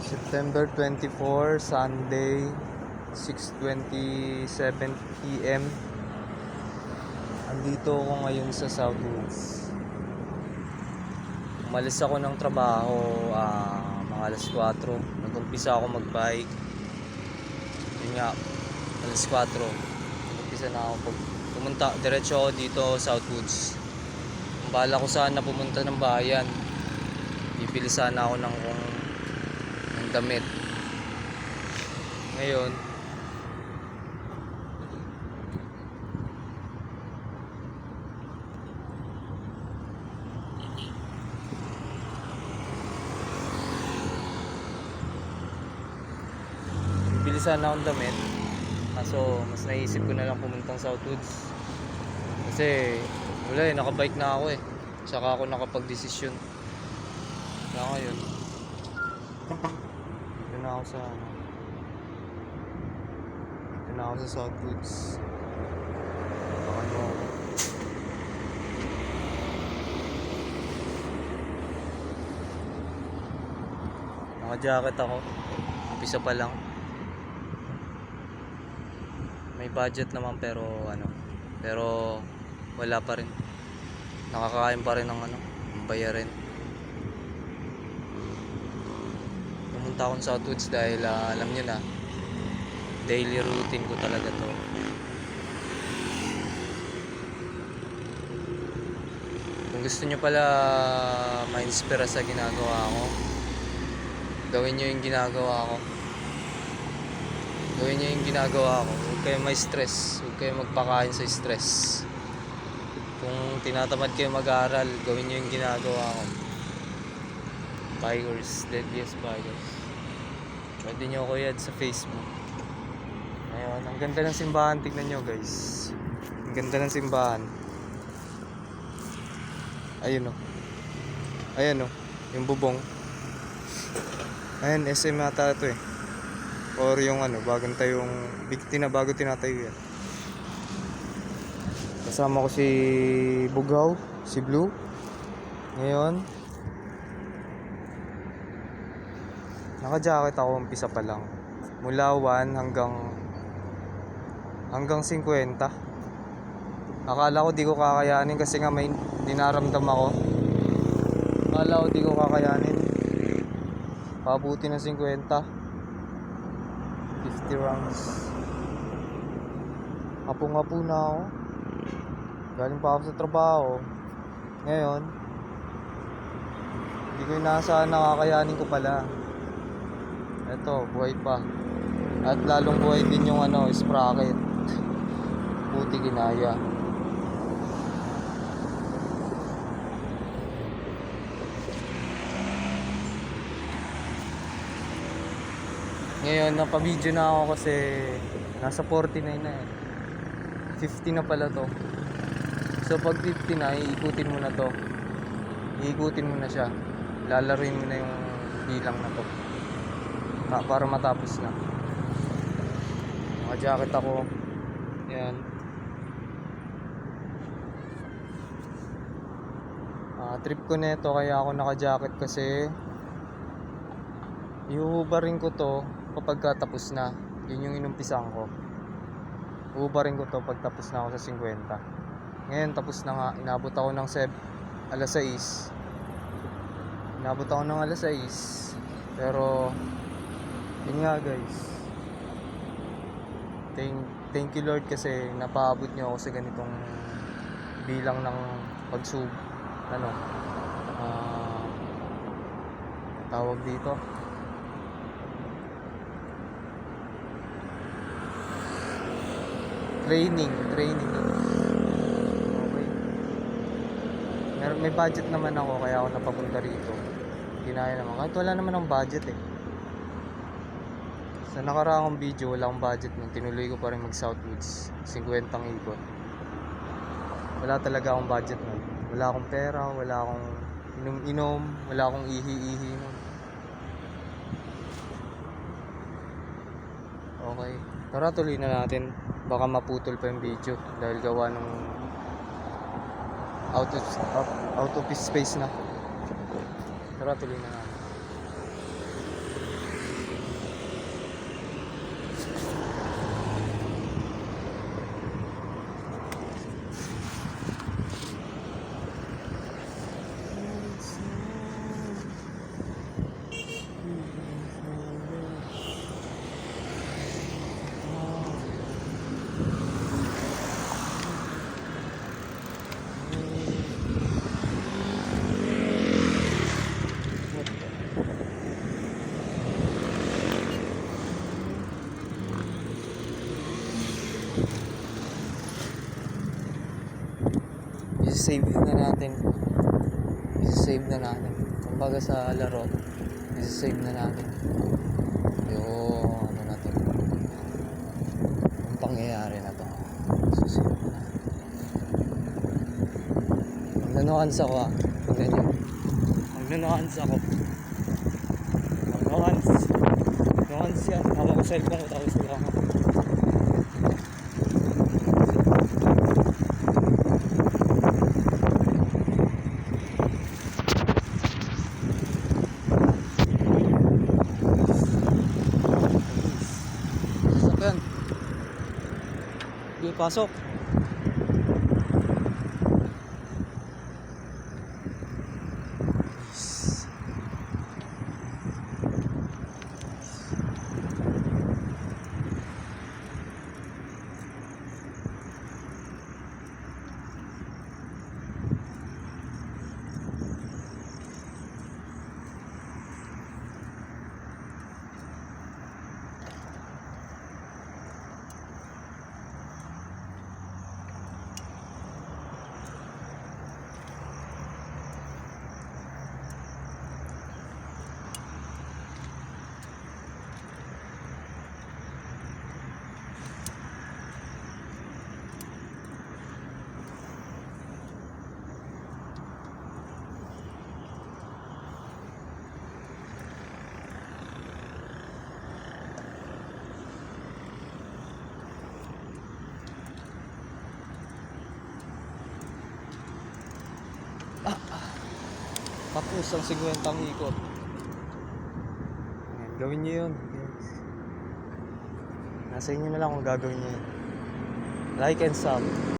September 24, Sunday, 6:27 PM. Andito ako ngayon sa Southwoods. Umalis ako ng trabaho mga alas 4. Nag-umpisa ako mag-bike. Yun nga, alas 4. Nag-umpisa na ako pumunta. Diretso ako dito Southwoods. Ang bala ko sana pumunta ng bayan. Bibili sana ako ng damit. Ngayon, bibili sana akong damit. Kaso mas naisip ko na lang pumuntang Southwoods. Kasi wala nakabike na ako Tsaka ako nakapag-desisyon. Kaya ngayon, ito na ako sa Southwoods. Naka-jacket ako. Umpisa pa lang. May budget naman pero wala pa rin. Nakakain pa rin ng bayarin. Pumunta akong Southwoods dahil alam nyo na, daily routine ko talaga to. Kung gusto nyo pala ma-inspira sa ginagawa ko, gawin nyo yung ginagawa ko. Huwag kayo may stress. Huwag kayo magpakain sa stress. Kung tinatamad kayo mag-aaral, gawin nyo yung ginagawa ko. Bikers, Deadliest Bikers. Pwede nyo ako i-add sa Facebook. Ayun, ang ganda ng simbahan. Tignan nyo guys. Ang ganda ng simbahan. Ayun o. Yung bubong. Ayun, SM ata ito Or yung bagong tayong bago tinatayo yan. Kasama ko si Bugaw, si Blue. Ngayon, naka-jacket ako, umpisa pa lang. Mula 1 hanggang 50. Akala ko di ko kakayanin kasi nga may dinaramdam ako. Akala ko di ko kakayanin. Pabuti ng 50. 50 rounds. Hapong-hapo na ako. Galing pa ako sa trabaho. Ngayon, hindi ko inaasahan na kakayanin ko pala. Eto, buhay pa. At lalong buhay din yung sprocket. Buti ginaya. Ngayon, napabidyo na ako kasi nasa 49 na 50 na pala to. So pag 50 na, iikutin mo na to. Iikutin mo na siya. Lalaruin mo na yung bilang na to. Para matapos na. Naka-jacket ako. Yan. Trip ko neto kaya ako naka-jacket kasi ihuhubarin ko to kapag tapos na. Yun yung inumpisan ko. Uhubarin ko to pag tapos na ako sa 50. Ngayon tapos na nga. Inabot ako ng alas 6. Pero yun nga guys, thank you Lord kasi napaabot nyo ako sa ganitong bilang ng tawag dito, training. Okay, may budget naman ako kaya ako napapunta rito. Ginaya naman kahit wala naman akong budget sa nakaraang video wala akong budget nung tinuloy ko pa rin mag Southwoods 50 ikot. Wala talaga akong budget nun. Wala akong pera, wala akong inom, wala akong ihi nun. Okay, tara tuloy na natin. Baka maputol pa yung video dahil gawa ng out of space na. Tara tuloy na natin. Isa-save na natin. Isa-save na natin. Kumbaga sa laro, isa-save na natin. Yung ano natin. Yung pangyayari na to. Isa-save na natin. Magnanuans ako ah. Tingnan nyo. Magnanuans ako. Magnanuans. Magnanuans yan. Hawak ko cellphone ko tapos wala ako. Sakyan. Di pasok. Tapos ang 50 ikot. Ayan, gawin nyo yun. Nasa inyo na lang kung gagawin nyo yun. Like and sub.